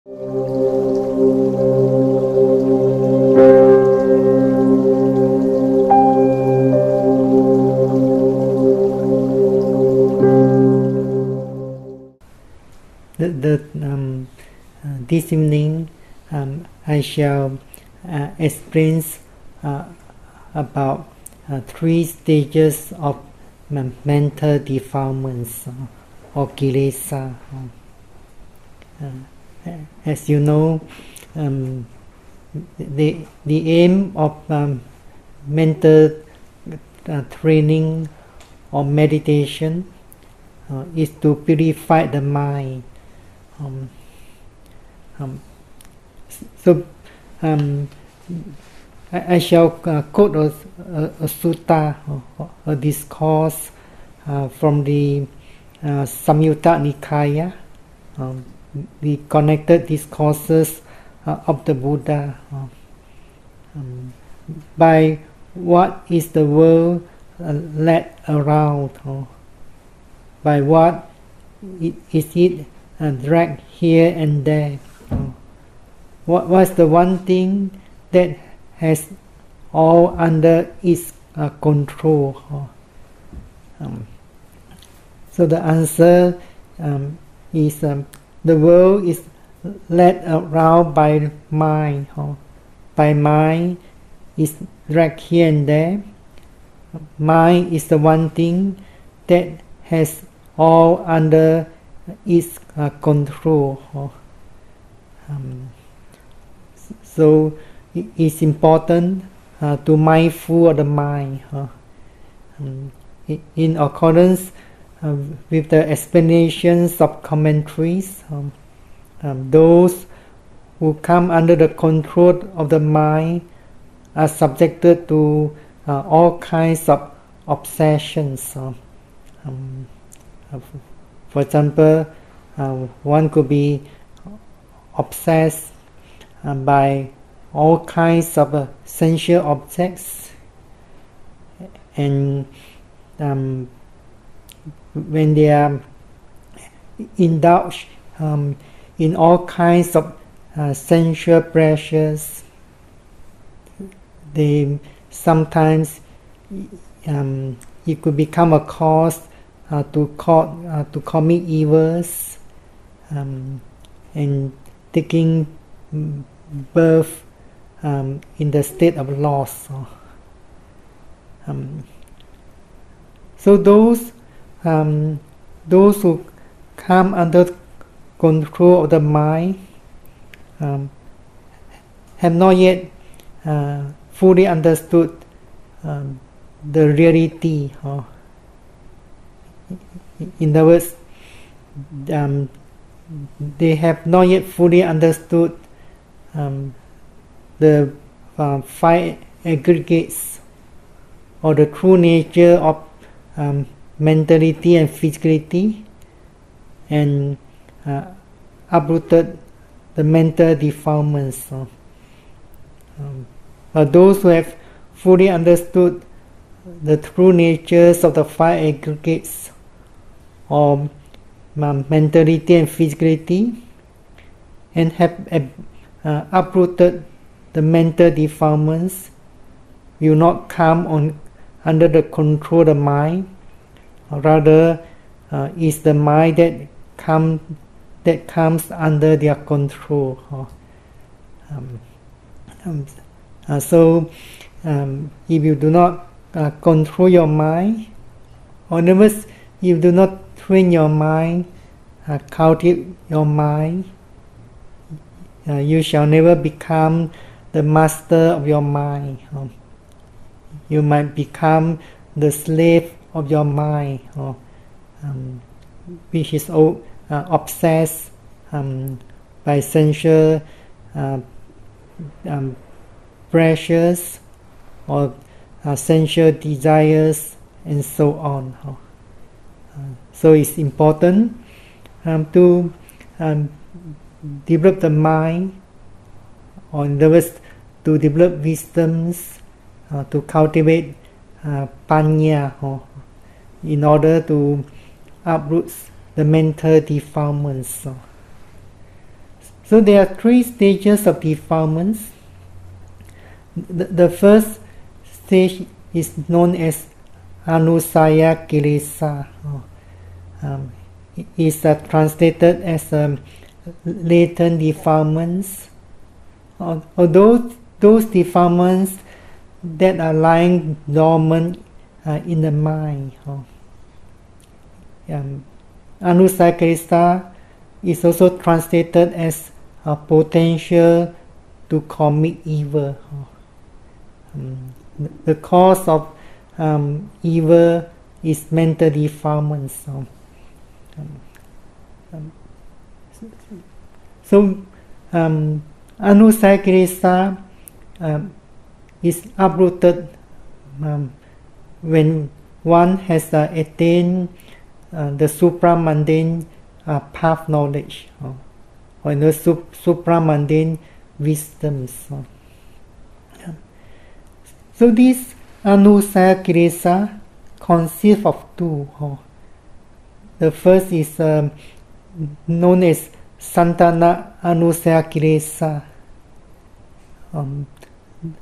This evening I shall explain about 3 stages of mental defilements or Kilesa. As you know, the aim of mental training or meditation is to purify the mind. I shall quote a sutta, a discourse from the Samyutta Nikaya, the connected discourses of the Buddha. By what is the world led around? By what is it dragged here and there? What was the one thing that has all under its control? So the answer is the world is led around by mind. By mind is dragged here and there. Mind is the one thing that has all under its control. So it is important to mindful of the mind. In accordance with the explanations of commentaries, those who come under the control of the mind are subjected to all kinds of obsessions. For example, one could be obsessed by all kinds of sensual objects, and when they are indulged in all kinds of sensual pleasures, they sometimes it could become a cause to commit evils and taking birth in the state of loss. So those who come under control of the mind have not yet fully understood the reality. In other words, they have not yet fully understood the 5 aggregates or the true nature of mentality and physicality, and uprooted the mental defilements. But those who have fully understood the true natures of the 5 aggregates or mentality and physicality, and have uprooted the mental defilements, will not come under the control of the mind. Rather, is the mind that comes under their control. So, if you do not control your mind, or in other words, if you do not train your mind, cultivate your mind, you shall never become the master of your mind. You might become the slave of your mind, which is obsessed by sensual pleasures or sensual desires and so on. So it's important to develop the mind, or in other words, to develop wisdoms, to cultivate panya, in order to uproot the mental defilements. So there are three stages of defilements. The first stage is known as Anusaya Kilesa. Is translated as latent defilements. Although those defilements that are lying dormant in the mind. Anusaya Kilesa is also translated as a potential to commit evil. The cause of evil is mental defilements. So Anusaya Kilesa is uprooted when one has attained the supramundane path knowledge, or the supramundane wisdoms. So this Anusaya Kilesa consists of two. The first is known as Santana Anusaya Kilesa.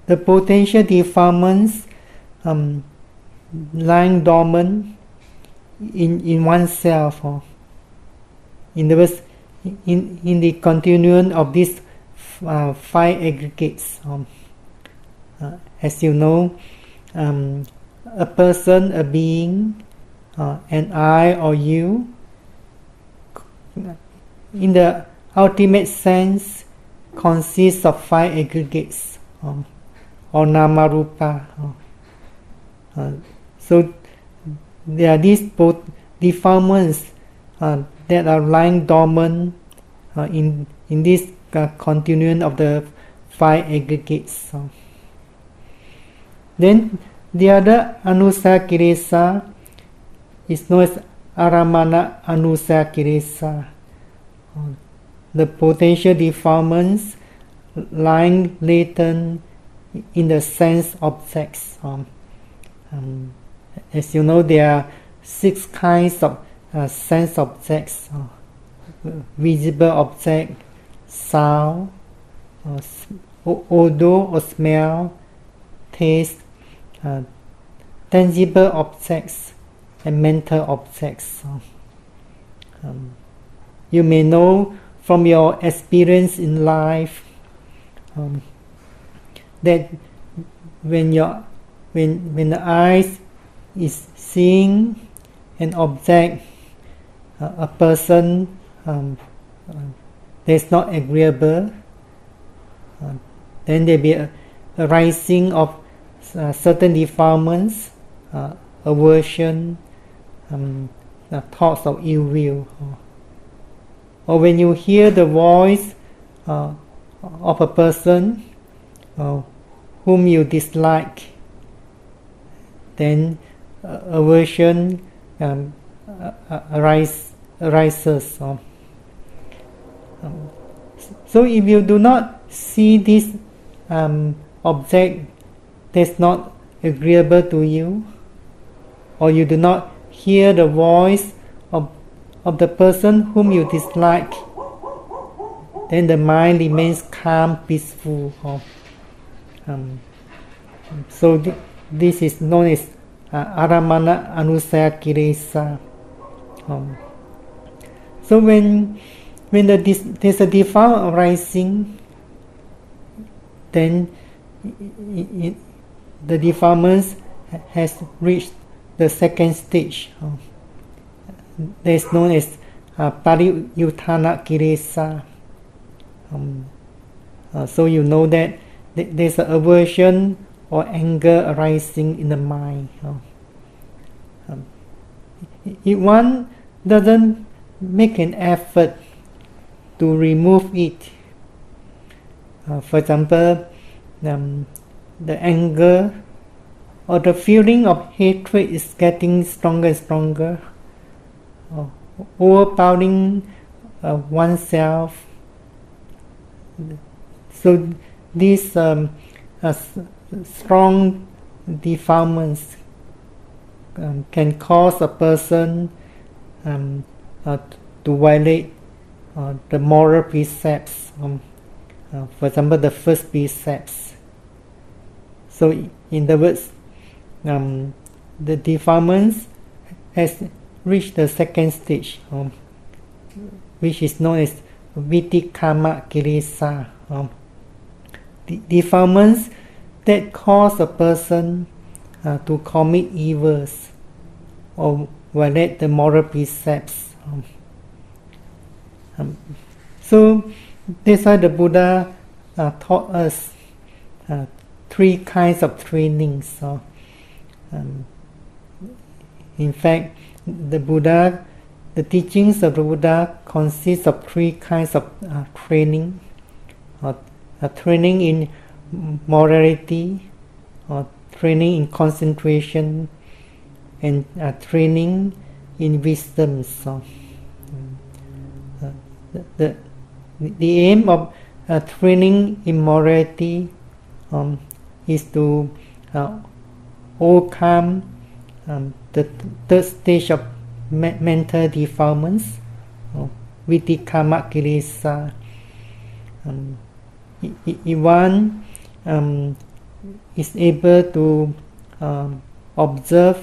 The potential defilements lying dormant in oneself. In the continuum of these five aggregates. As you know, a person, a being, an I or you, in the ultimate sense, consists of five aggregates, or Namarupa. So there are these both defilements that are lying dormant in this continuum of the five aggregates. Then the other Anusaya Kilesa is known as Aramana Anusaya Kilesa. The potential defilements lying latent in the sense objects. As you know, there are 6 kinds of sense objects: visible object, sound, odor or smell, taste, tangible objects, and mental objects. You may know from your experience in life that when the eyes is seeing an object, a person that's not agreeable, then there be a rising of certain defilements, aversion, thoughts of ill will. Or when you hear the voice of a person whom you dislike, then aversion arises. So if you do not see this object that's not agreeable to you, or you do not hear the voice of the person whom you dislike, then the mind remains calm, peaceful. So this is known as Aramana Anusaya Kilesa. So when there's a defilement arising, then the defilements has reached the second stage. That is known as Pariyuthana Kilesa. So you know that there's an aversion or anger arising in the mind. If one doesn't make an effort to remove it, for example, the anger or the feeling of hatred is getting stronger and stronger, overpowering oneself. So these strong defilements can cause a person to violate the moral precepts. For example, the first precepts. So, in the words, the defilements has reached the second stage, which is known as Vitikama Kilesa. Defilements that cause a person to commit evils or violate the moral precepts. So that's why the Buddha taught us three kinds of trainings. In fact, the teachings of the Buddha consist of three kinds of training. Training in morality, training in concentration, and training in wisdom. So, the aim of training in morality is to overcome the third stage of mental defilements, Vitikama Kilesa. If one is able to observe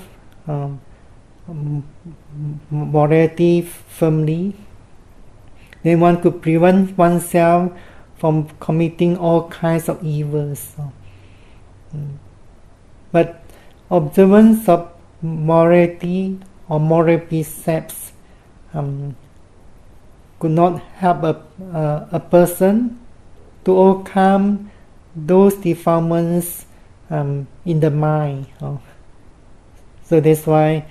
morality firmly, then one could prevent oneself from committing all kinds of evils. But observance of morality or moral precepts could not help a person to overcome those defilements in the mind. So that's why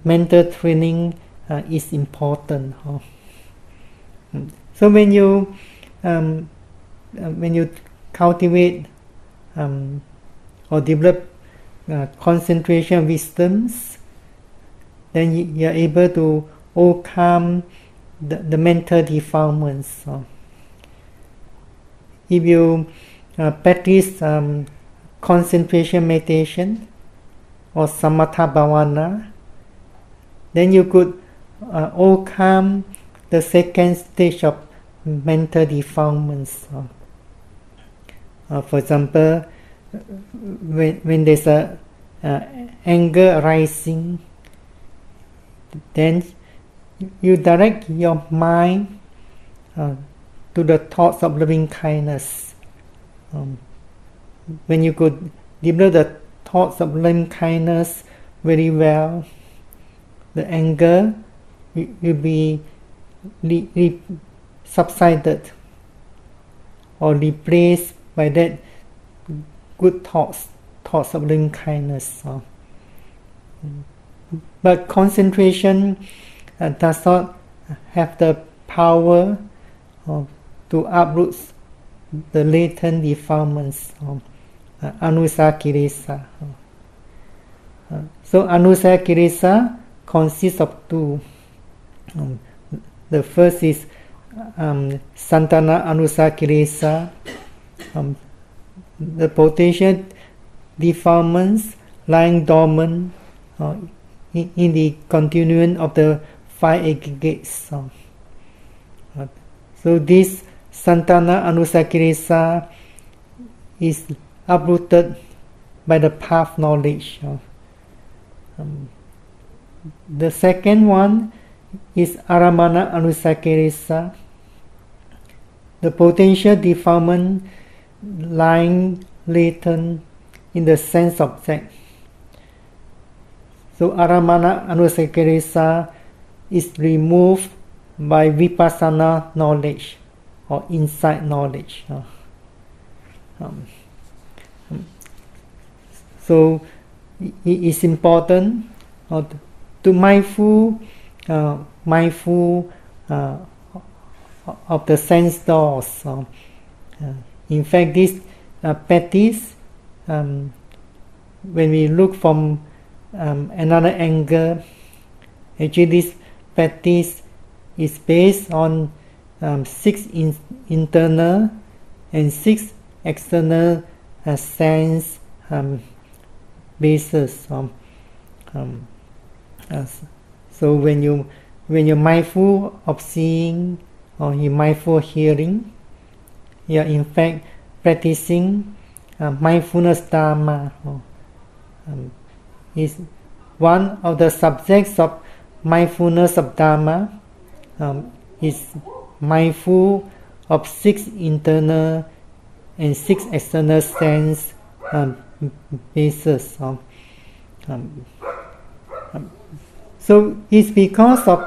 mental training is important. So when you cultivate or develop concentration wisdoms, then you are able to overcome the mental defilements. If you practice concentration meditation or samatha bhavana, then you could overcome the second stage of mental defilements. For example, when there's a anger arising, then you direct your mind to the thoughts of loving kindness. When you could develop the thoughts of loving kindness very well, the anger will be subsided or replaced by that good thoughts of loving kindness. But concentration does not have the power to uproot the latent defilements, anusa kilesa. So anusa kilesa consists of two. The first is santana anusa kilesa, the potential defilements lying dormant in the continuum of the five aggregates. So this santana anusa kilesa is uprooted by the path knowledge. The second one is aramana anusa kilesa, the potential defilement lying latent in the sense object. So aramana anusa kilesa is removed by Vipassana knowledge or insight knowledge. So it is important to mindful of the sense doors. In fact, this practice, when we look from another angle, actually this practice is based on 6 internal and 6 external sense bases. So when you're mindful of seeing or in mindful hearing, you are in fact practicing mindfulness Dhamma. Is one of the subjects of mindfulness of Dhamma is mindful of 6 internal and 6 external sense bases. So it's because of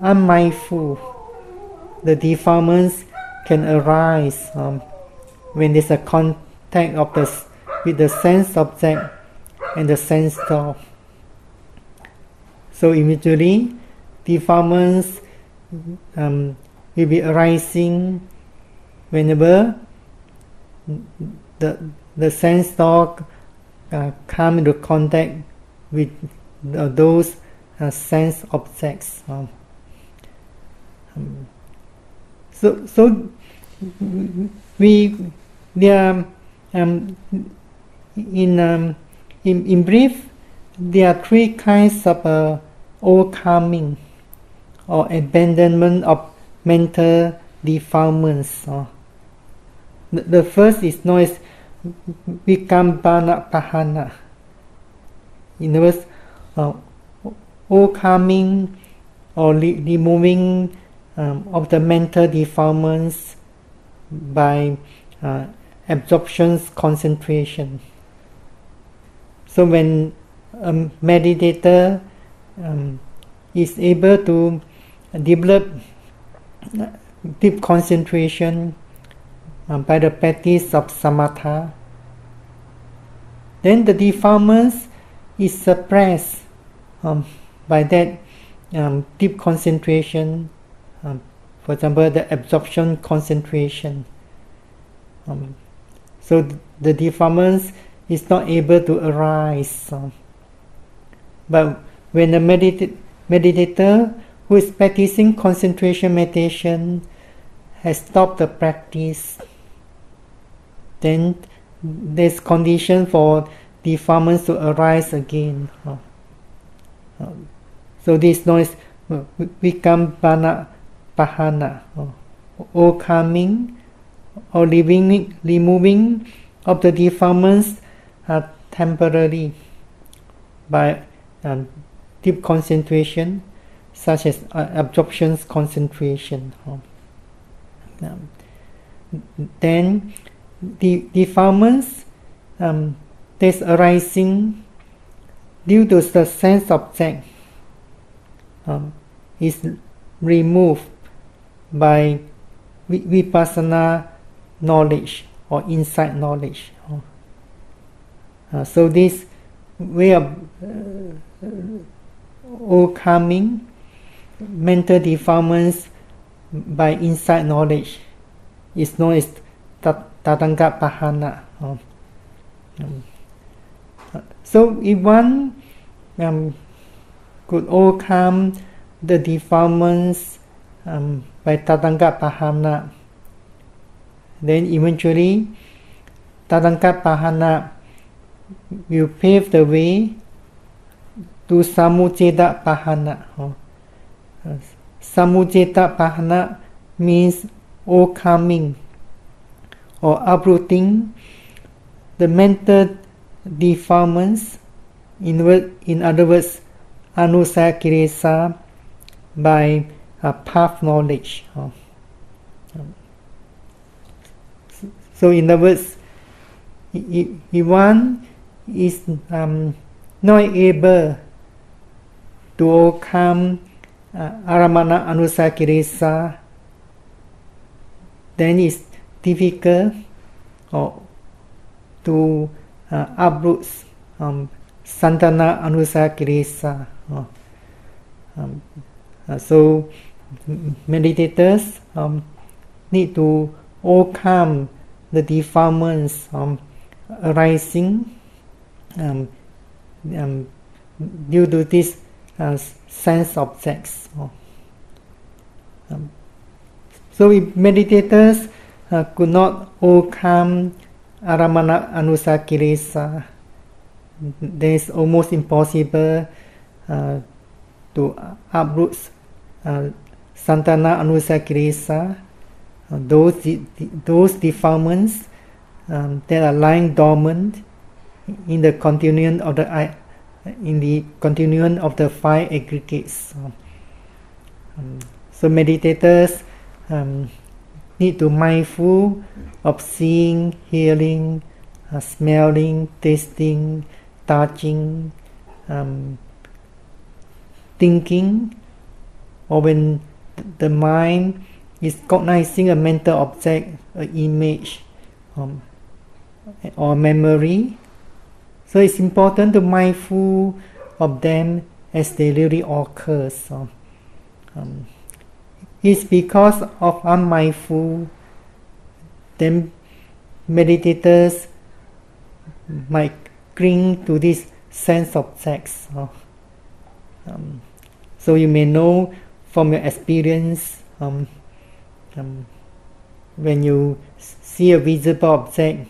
unmindful, the defilements can arise when there's a contact of with the sense object and the sense thought. So immediately defilements will be arising whenever the sense thought come into contact with those sense objects. So there in brief, there are 3 kinds of overcoming or abandonment of mental defilements. The first is known as Vipassana. In other words, overcoming or removing of the mental defilements by absorption concentration. So when a meditator is able to develop deep concentration by the practice of samatha, then the defilements is suppressed by that deep concentration, for example the absorption concentration. So the defilements is not able to arise. But when a meditator who is practicing concentration meditation has stopped the practice, then there's condition for defilements to arise again. So this is known as Vipassana, overcoming or removing of the defilements temporarily by deep concentration, such as absorption concentration. Then the defilements that's arising due to the sense object is removed by Vipassana knowledge or insight knowledge. So this way of overcoming mental defilements by insight knowledge is known as Tathagata. So if one could overcome the defilements by Tathagata, then eventually Tathagata will pave the way to Samujjeda. Samujjeda means overcoming or uprooting the mental defilements, in other words, anusaya kilesa, by path knowledge. So in other words, if one is not able to overcome aramana anusaya kilesa, then it's difficult to uproot santana anusaya kilesa. So meditators need to overcome the defilements arising due to these sense objects. So if meditators could not overcome aramana anusaya kilesa, then it's almost impossible to uproot Santana Anusa Kilesa, those defilements that are lying dormant in the continuum of the five aggregates. So meditators need to mindful of seeing, hearing, smelling, tasting, touching, thinking, or when the mind is cognizing a mental object, an image, or memory. So it's important to mindful of them as they really occur. It's because of unmindful, then meditators might cling to this sense objects. So you may know from your experience, when you see a visible object,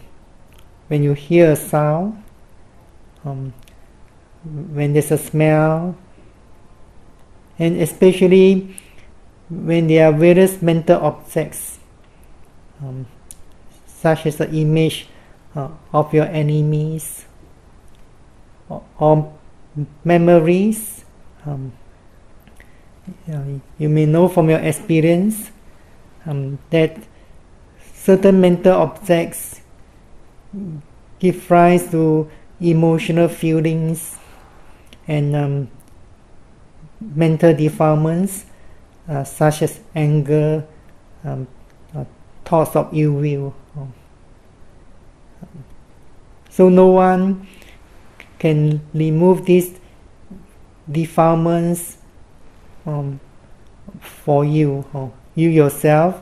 when you hear a sound, when there's a smell, and especially when there are various mental objects, such as the image of your enemies, or memories. You may know from your experience that certain mental objects give rise to emotional feelings and mental defilements, such as anger, thoughts of ill will. So no one can remove these defilements for you. You yourself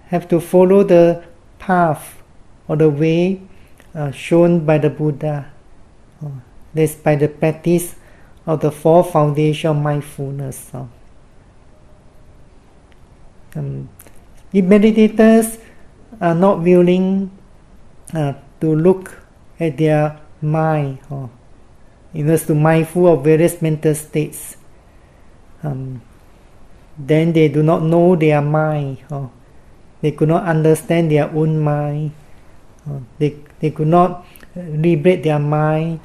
have to follow the path or the way shown by the Buddha. This by the practice of the four foundations of mindfulness. If meditators are not willing to look at their mind, in order to mindful of various mental states, then they do not know their mind. They could not understand their own mind. They could not liberate their mind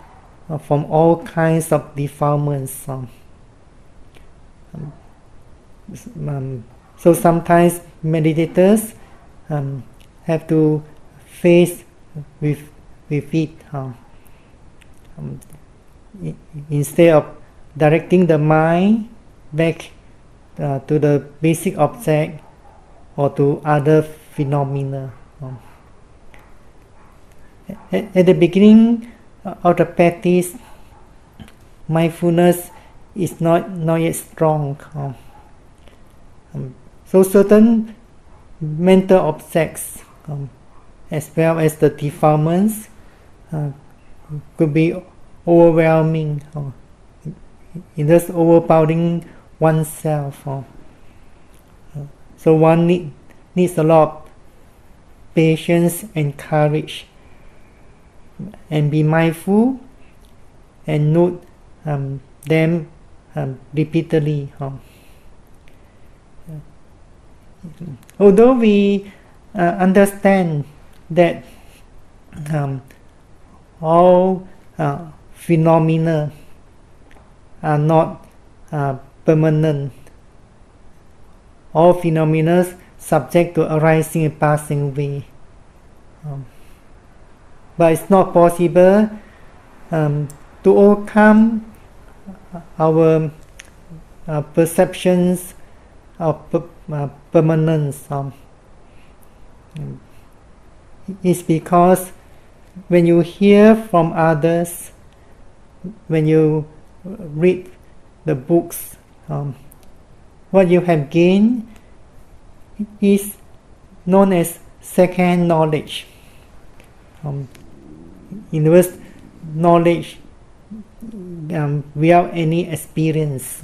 from all kinds of defilements. So sometimes meditators have to face with it. Instead of directing the mind back to the basic object or to other phenomena. At the beginning of the practice, mindfulness is not yet strong. So certain mental objects, as well as the defilements, could be overwhelming, in thus overpowering oneself. So one needs a lot of patience and courage, and be mindful and note them repeatedly. Although we understand that all phenomena are not permanent, all phenomena subject to arising and passing away, but it's not possible to overcome our perceptions of permanence. It's because when you hear from others, when you read the books, what you have gained is known as second knowledge. In other words, knowledge without any experience.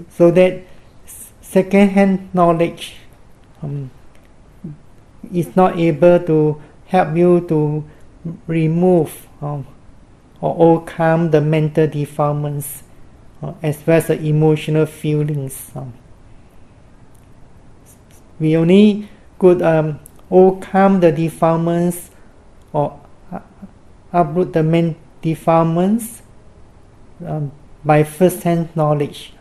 So that second-hand knowledge is not able to help you to remove or overcome the mental defilements as well as the emotional feelings. We only could overcome the defilements or uproot the main defilements by first-hand knowledge.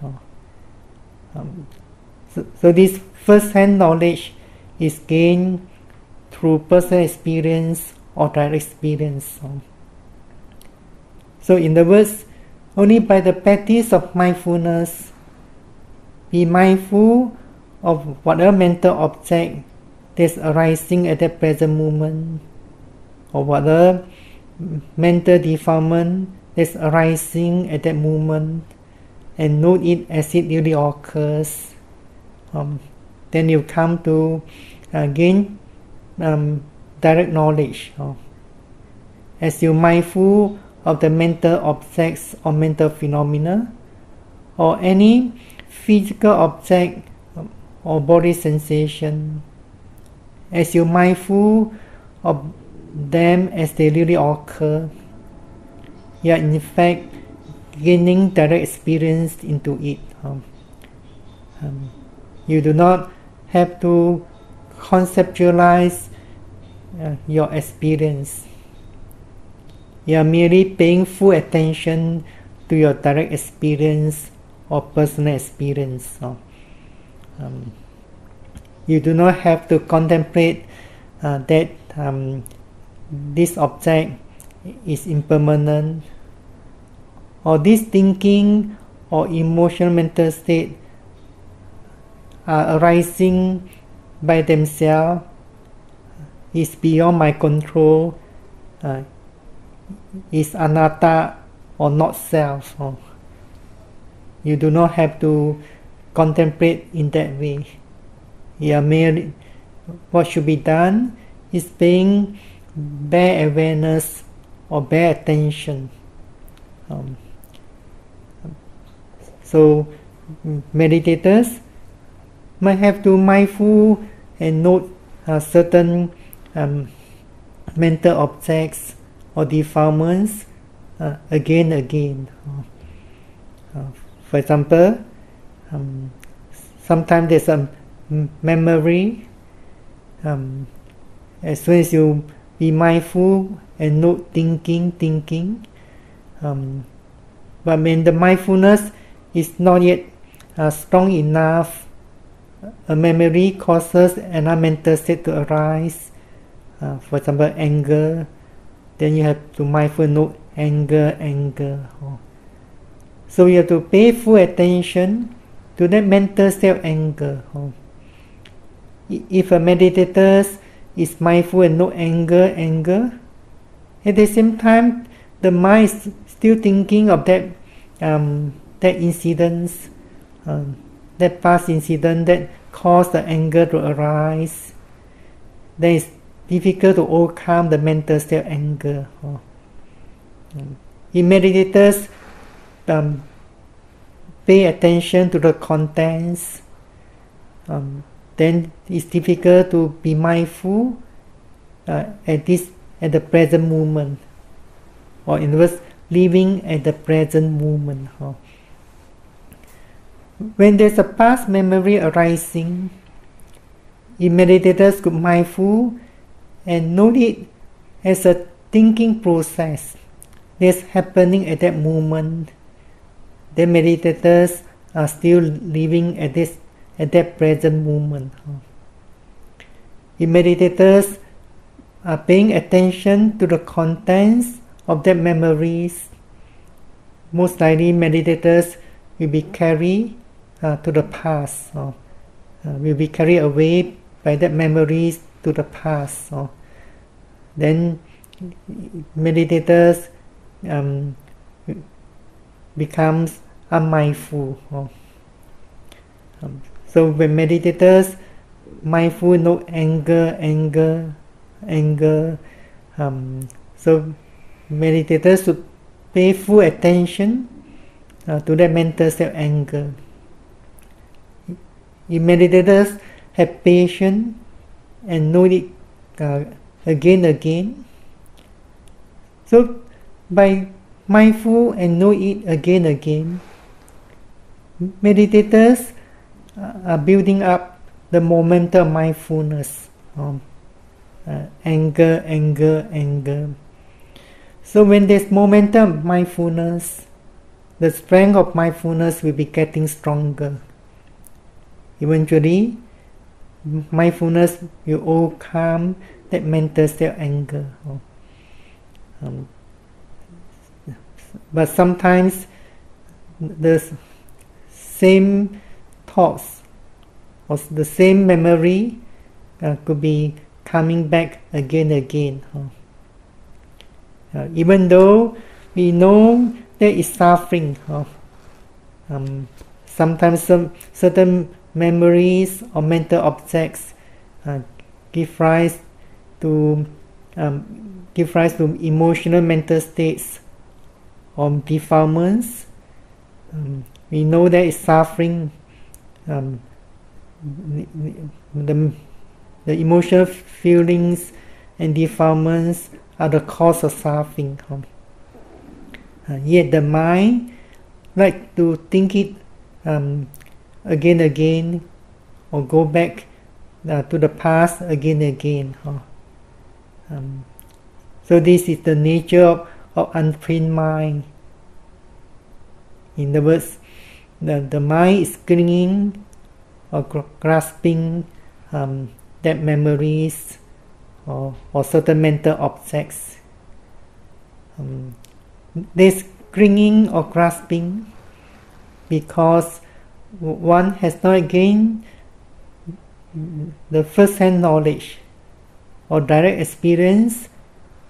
So this first-hand knowledge is gained through personal experience or direct experience. So in other words, only by the practice of mindfulness, be mindful of whatever mental object that's arising at the present moment, or whatever mental defilement that's arising at that moment, and note it as it really occurs. Then you come to gain direct knowledge. As you're mindful of the mental objects or mental phenomena, or any physical object or body sensation, as you're mindful of them as they really occur, you are in fact gaining direct experience into it. You do not have to conceptualize your experience. You are merely paying full attention to your direct experience or personal experience. You do not have to contemplate that this object is impermanent, or this thinking or emotional mental state are arising by themselves, is beyond my control, is anatta or not self. You do not have to contemplate in that way. You are merely, what should be done is paying bare awareness or bare attention. So meditators might have to mindful and note certain mental objects or defilements again and again. For example, sometimes there's a memory. As soon as you be mindful and note thinking, but when the mindfulness is not yet strong enough, a memory causes another mental state to arise. For example, anger. Then you have to mindful note anger. So you have to pay full attention to that mental state of anger. If a meditator is mindful and note anger, at the same time the mind is still thinking of that incident, that past incident that caused the anger to arise, then it's difficult to overcome the mental state of anger. If meditators pay attention to the contents, then it's difficult to be mindful at the present moment, or in other words, living at the present moment. When there's a past memory arising, if meditators could mindful and note it as a thinking process that's happening at that moment, then meditators are still living at that present moment. If meditators are paying attention to the contents of that memories, most likely meditators will be carried to the past, will be carried away by that memories to the past. Then meditators becomes unmindful. So when meditators mindful note anger, so meditators should pay full attention to that mental state of anger. If meditators have patience and note it again, so by mindful and know it again, meditators are building up the momentum of mindfulness. Anger, anger, anger. So when there's momentum mindfulness, the strength of mindfulness will be getting stronger. Eventually, mindfulness will overcome that mental state of anger. But sometimes the same thoughts or the same memory could be coming back again and again. Even though we know there is suffering, sometimes certain memories or mental objects give rise to emotional mental states or defilements. We know there is suffering. The emotional feelings and defilements are the cause of suffering. Yet the mind like to think it again and again, or go back to the past again and again. So this is the nature of untrained mind. In other words, the mind is clinging or grasping that memories or certain mental objects. This clinging or grasping because one has not gained the first-hand knowledge or direct experience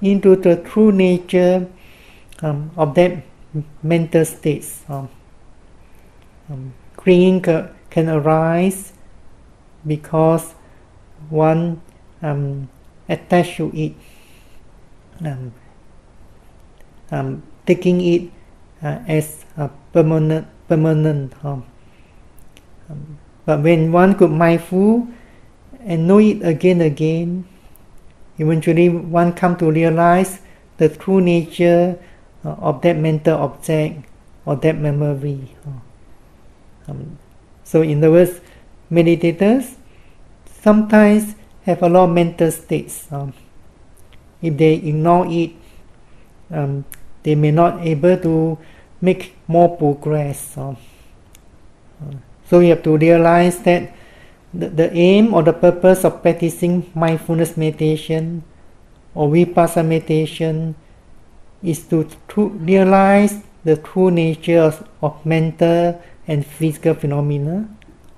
into the true nature of that mental states. Clinging can arise because one attached to it, taking it as permanent. But when one could mindful and know it again and again, eventually one come to realize the true nature of that mental object or that memory. So in other words, meditators sometimes have a lot of mental states. If they ignore it, they may not able to make more progress. So you have to realize that the aim or the purpose of practicing mindfulness meditation or Vipassana meditation is to realize the true nature of mental and physical phenomena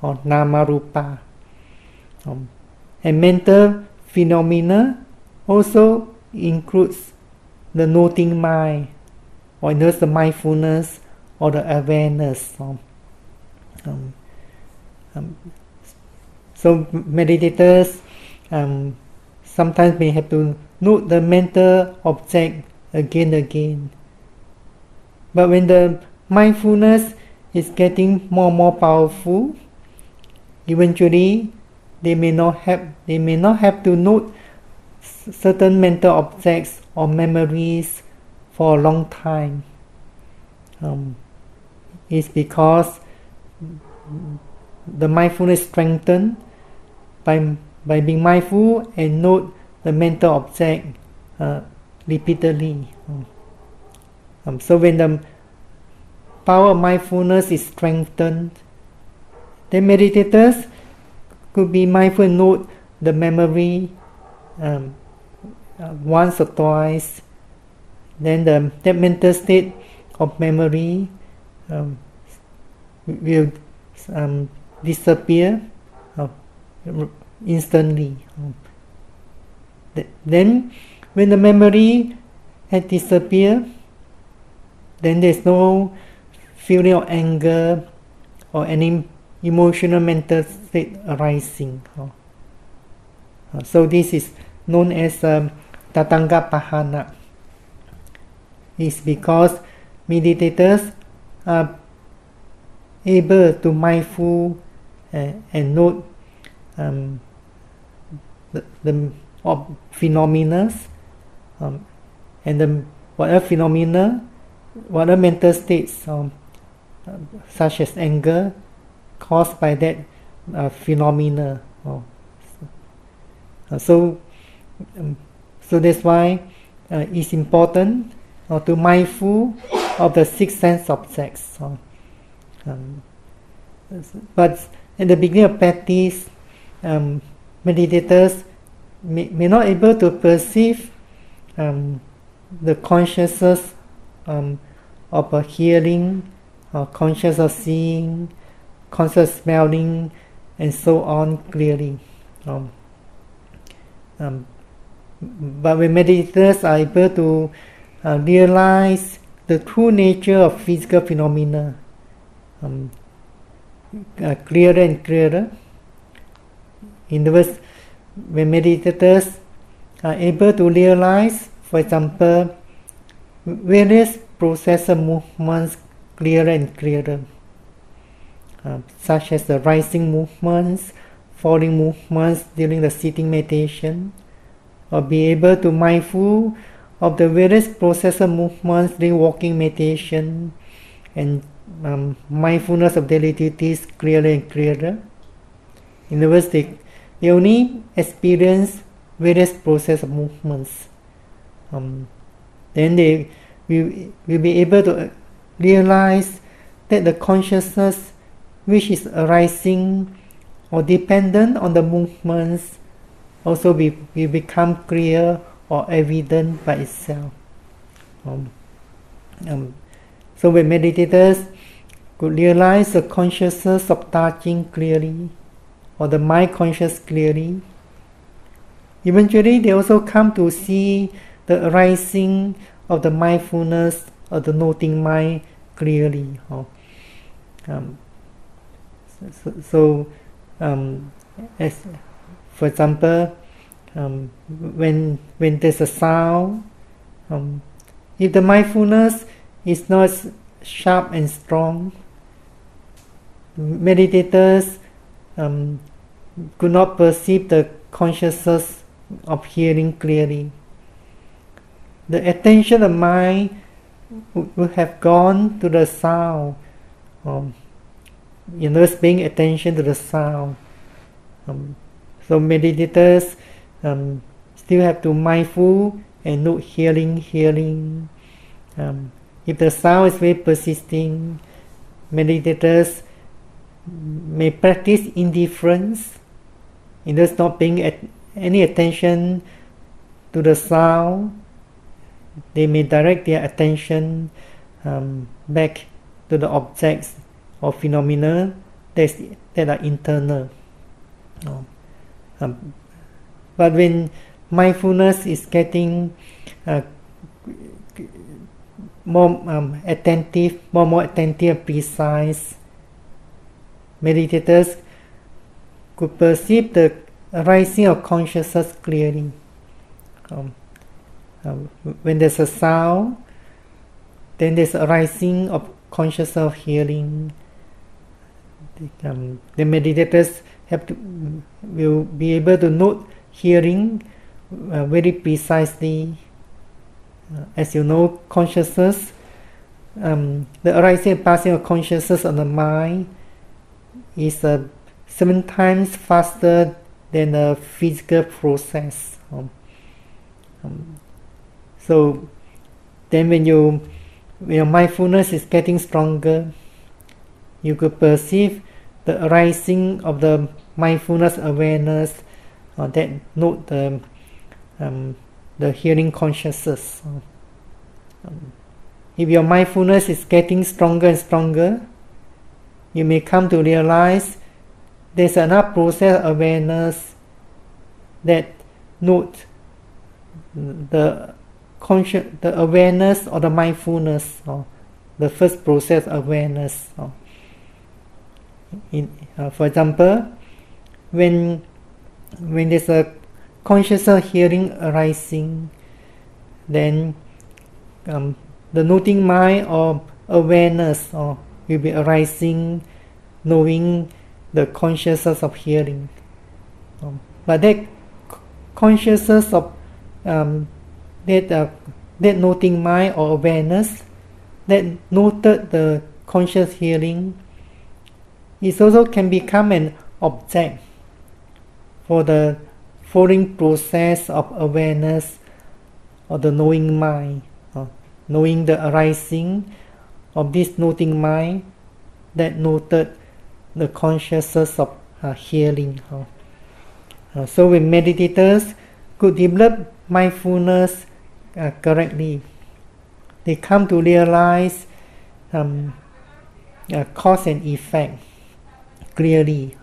or nama rupa. And mental phenomena also includes the noting mind, or in other words, the mindfulness or the awareness. So meditators sometimes may have to note the mental object again and again. But when the mindfulness is getting more and more powerful, eventually they may not have to note certain mental objects or memories for a long time. It's because the mindfulness is strengthened by being mindful and note the mental object repeatedly. So when the power of mindfulness is strengthened, then meditators could be mindful and note the memory once or twice. Then that mental state of memory will disappear instantly. Then when the memory has disappeared, then there's no feeling of anger or any emotional mental state arising. So this is known as Tatanga Pahana. It's because meditators are able to mindful and note the phenomena and whatever phenomena, whatever mental states such as anger, caused by that phenomena. So that's why it's important to mindful of the six sense objects. But at the beginning of practice, meditators may not able to perceive the consciousness of a hearing, conscious of seeing, conscious smelling, and so on clearly. But when meditators are able to realize the true nature of physical phenomena clearer and clearer, in other words, when meditators are able to realize, for example, various processor movements clearer and clearer, such as the rising movements, falling movements during the sitting meditation, or be able to mindful of the various processor movements during walking meditation, and mindfulness of daily duties clearer and clearer. In other words, they only experience various process of movements. Then they will be able to realize that the consciousness which is arising or dependent on the movements also will become clear or evident by itself. So when meditators could realize the consciousness of touching clearly, or the mind conscious clearly, eventually they also come to see the arising of the mindfulness of the noting mind clearly. As for example, when there's a sound, if the mindfulness is not sharp and strong, meditators could not perceive the consciousness of hearing clearly. The attention of mind would have gone to the sound, paying attention to the sound. So meditators still have to mindful and note hearing. If the sound is very persisting, meditators may practice indifference, just not paying any attention to the sound. They may direct their attention back to the objects or phenomena that are internal. But when mindfulness is getting more attentive, more attentive, precise, meditators could perceive the arising of consciousness clearly. When there's a sound, then there's a rising of consciousness of hearing. The meditators will be able to note hearing very precisely. As you know, consciousness, the arising and passing of consciousness on the mind is 7 times faster than a physical process. So then when your mindfulness is getting stronger, you could perceive the arising of the mindfulness awareness that note the hearing consciousness. If your mindfulness is getting stronger and stronger, you may come to realize there's another process of awareness that note the awareness or the mindfulness, the first process awareness. For example, when there's a conscious hearing arising, then the noting mind or awareness will be arising, knowing the consciousness of hearing. But that consciousness of that noting mind or awareness that noted the conscious hearing, it also can become an object for the following process of awareness of the knowing mind, knowing the arising of this noting mind that noted the consciousness of hearing. So when meditators could develop mindfulness correctly, they come to realize cause and effect clearly.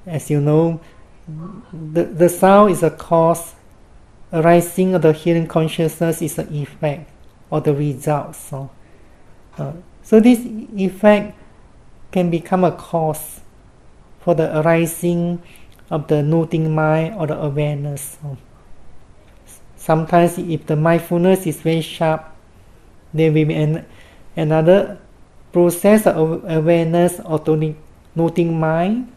As you know, the sound is a cause, arising of the hearing consciousness is an effect or the result. So this effect can become a cause for the arising of the noting mind or the awareness. Sometimes if the mindfulness is very sharp, there will be another process of awareness or noting mind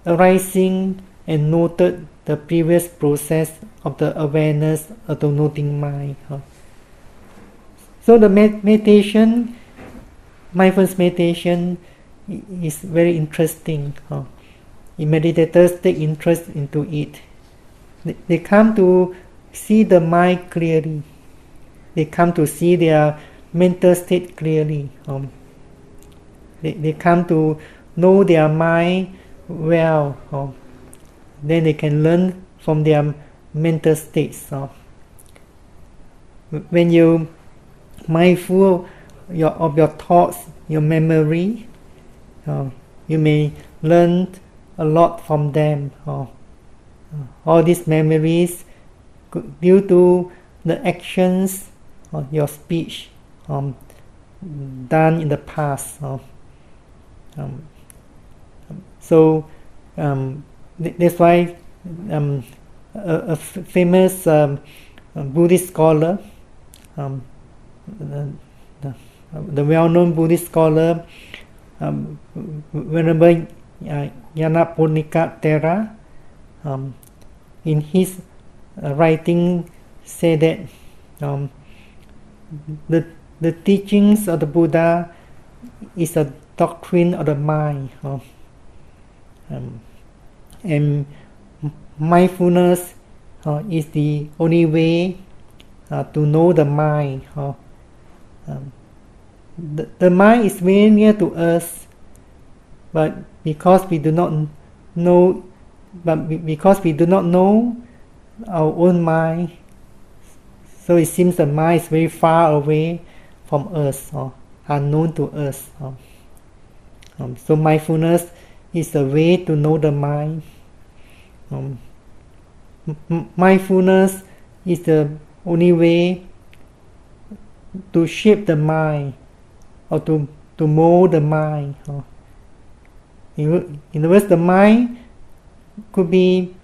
arising and noted the previous process of the awareness of the noting mind. So the meditation, mindfulness meditation, is very interesting. Meditators take interest into it. They come to see the mind clearly. They come to see their mental state clearly. They come to know their mind well. Then they can learn from their mental states. When you mindful of your thoughts, your memory, you may learn a lot from them. All these memories due to the actions of your speech done in the past. So that's why a famous Buddhist scholar, the well-known Buddhist scholar, Venerable Nyanaramsi, in his writing say that the teachings of the Buddha is a doctrine of the mind, and mindfulness is the only way to know the mind. The mind is very near to us, but because we do not know our own mind, so it seems the mind is very far away from us, unknown to us. So mindfulness is a way to know the mind. Mindfulness is the only way to shape the mind or to mold the mind. In other words, the mind could be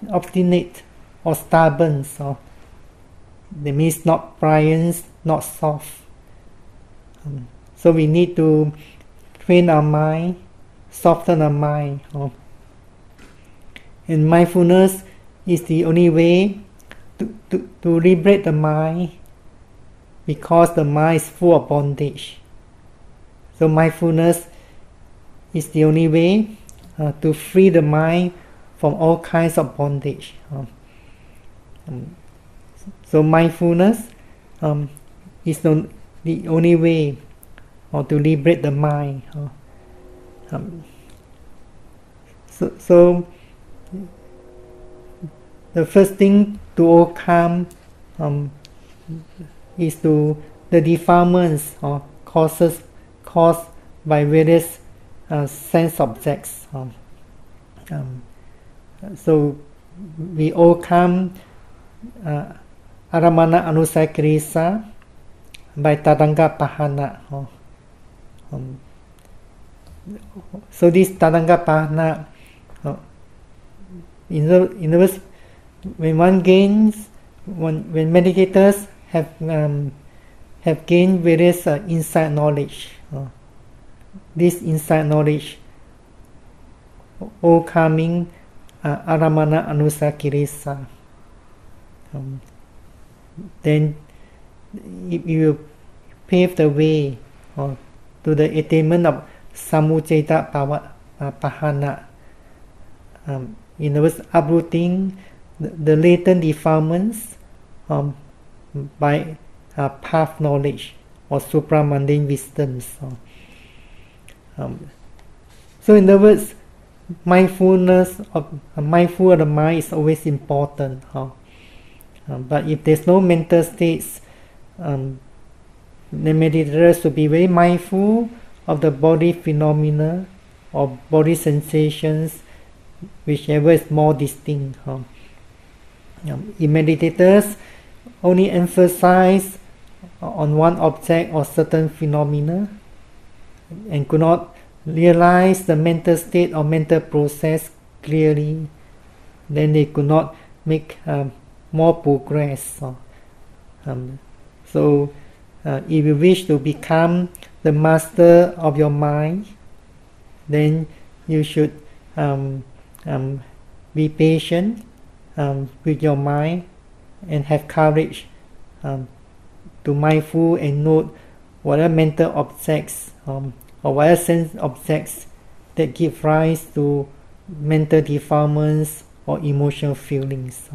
obstinate or stubborn. So that means not pliant, not soft. So we need to train our mind, soften our mind. And mindfulness is the only way to liberate the mind, because the mind is full of bondage. So mindfulness is the only way to free the mind from all kinds of bondage. So mindfulness is the only way to liberate the mind. So the first thing to overcome is the defilements or causes caused by various sense objects. So we overcome aramana anusaya kilesa by tadanga pahana. So this tadanga pahana, in other words, when meditators have gained various insight knowledge, this insight knowledge overcoming aramana anusaya kilesa, then it will pave the way to the attainment of samuccayita pahana. In other words, uprooting the latent defilements by path knowledge or supramundane wisdoms. So in other words, mindful of the mind is always important. But if there's no mental states, the meditators should be very mindful of the body phenomena or body sensations, whichever is more distinct. Meditators only emphasize on one object or certain phenomena and could not realize the mental state or mental process clearly, then they could not make more progress. So if you wish to become the master of your mind, then you should be patient with your mind and have courage to mindful and note whatever mental objects or whatever sense objects that give rise to mental defilements or emotional feelings.